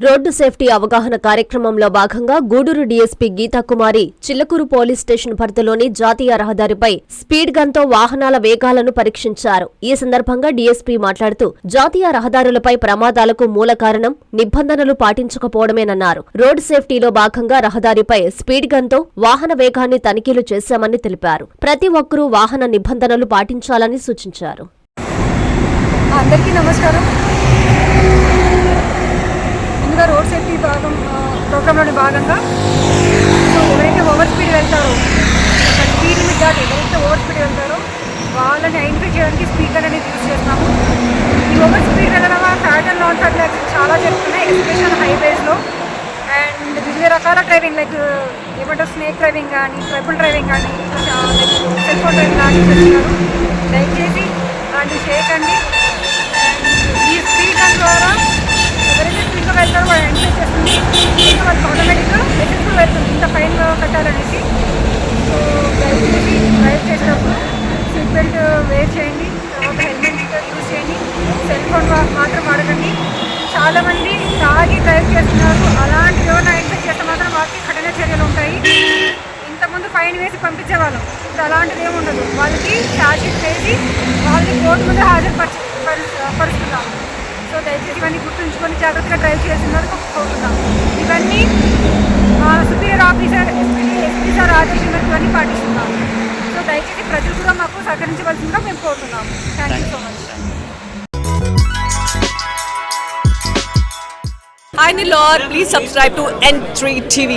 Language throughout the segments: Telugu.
రోడ్డు సేఫ్టీ అవగాహన కార్యక్రమంలో భాగంగా Gudur DSP Geethakumari Chillakur police station పరిధిలోని జాతీయ రహదారిపై స్పీడ్ గన్ తో వాహనాల వేగాలను పరీక్షించారు. ఈ సందర్భంగా డీఎస్పీ మాట్లాడుతూ జాతీయ రహదారులపై ప్రమాదాలకు మూల కారణం నిబంధనలు పాటించకపోవడమేనన్నారు. రోడ్డు సేఫ్టీలో భాగంగా రహదారిపై స్పీడ్ గన్ తో వాహన వేగాన్ని తనిఖీలు చేశామని తెలిపారు. ప్రతి ఒక్కరూ వాహన నిబంధనలు పాటించాలని సూచించారు. అందరికీ నమస్కారం. ముందుగా రోడ్ సేఫ్టీ ప్రోగ్రాంలోని భాగంగా ఎవరైతే ఓవర్ స్పీడ్ వెళ్తారో, స్పీడ్ లిమిట్ దాటి ఎవరైతే ఓవర్ స్పీడ్ వెళ్తారో వాళ్ళని ఐడెంటిఫై చేయడానికి స్పీకర్ అనేది యూజ్ చేస్తాము. ఈ ఓవర్ స్పీడ్ వెళ్ళడం వల్ల fat and non fat accidents చాలా జరుగుతున్నాయి, ఎస్పెషల్ హైవేస్లో. అండ్ వివిధ రకాల డ్రైవింగ్ లైక్ ఏమంటారు స్నేక్ డ్రైవింగ్ కానీ, ట్రైబుల్ డ్రైవింగ్ కానీ, లైక్ సెల్ ఫోన్ డ్రైవింగ్ లాంటివి చేస్తున్నారు. దయచేసి అలాంటివి చేయకండి. ఈ స్పీడ్ గన్ ద్వారా ఎవరైతే స్పీడ్గా వెళ్తారో వాళ్ళు ఎంకరేజ్ చేస్తుంది, వాళ్ళకి ఆటోమేటిక్గా లైసెన్స్ వెళ్తుంది ఇంత ఫైన్ కట్టాలనేసి. సో దయచేసి డ్రైవ్ చేసేటప్పుడు సీట్ బెల్ట్ వేర్ చేయండి, తర్వాత హెల్మెట్ యూజ్ చేయండి, సెల్ ఫోన్ మాత్రం వాడకండి. చాలామంది తాగి డ్రైవ్ చేస్తున్నారు, అలాంటి ఎవరైనా ఎంకరేజ్ చేస్తే మాత్రం వాళ్ళకి కఠిన చర్యలు ఉంటాయి. ఇంతకుముందు ఫైన్ వేసి పంపించేవాళ్ళం, ఇప్పుడు అలాంటిది ఏమి ఉండదు. వాళ్ళకి ఛార్జ్ షీట్ వేసి వాళ్ళని కోర్టు ముందు పరుస్తున్నాం. సో దయచేసి ఇవన్నీ గుర్తుంచుకొని జాగ్రత్తగా డ్రైవ్ చేస్తున్నారు కోరుతున్నాం. ఇవన్నీ మా సుపీరియర్ ఆఫీసర్ ఎస్పీ సార్ ఆదేశం మేరకు ఇవన్నీ పాటిస్తున్నాం. సో దయచేసి ప్రజలు కూడా మాకు సహకరించవలసిందిగా మేము కోరుతున్నాము. Thank you so much. Hi Nilor, please subscribe to N3 TV.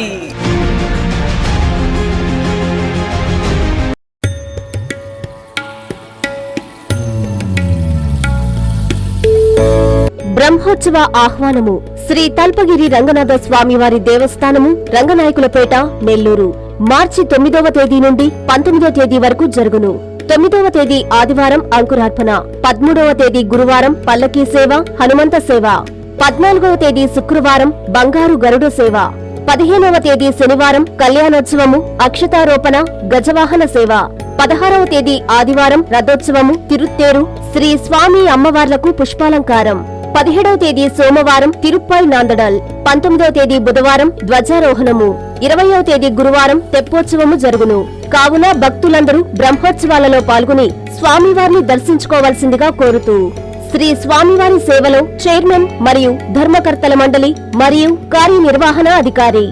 Brahmotsava ఆహ్వానము శ్రీ తల్పగిరి రంగనాథ స్వామివారి దేవస్థానము, రంగనాయకులపేట, నెల్లూరు. మార్చి 9వ తేదీ నుండి 19వ తేదీ వరకు జరుగును. 9వ తేదీ ఆదివారం అంకురార్పణ, 13వ తేదీ గురువారం పల్లకీ సేవ, హనుమంత సేవ, 14వ తేదీ శుక్రవారం బంగారు గరుడ సేవ, 15వ తేదీ శనివారం కళ్యాణోత్సవము, అక్షతారోపణ, గజవాహన సేవ, 16వ తేదీ ఆదివారం రథోత్సవము, తిరుత్తేరు, శ్రీ స్వామి అమ్మవార్లకు పుష్పాలంకారం, 17వ తేదీ సోమవారం తిరుప్పై నాందడల్, 19వ తేదీ బుధవారం ధ్వజారోహణము, 20వ తేదీ గురువారం తెప్పోత్సవము జరుగును. కావున భక్తులందరూ బ్రహ్మోత్సవాలలో పాల్గొని స్వామివారిని దర్శించుకోవాల్సిందిగా కోరుతూ శ్రీ స్వామివారి సేవలో చైర్మన్ మరియు ధర్మకర్తల మండలి మరియు కార్యనిర్వహణ అధికారి.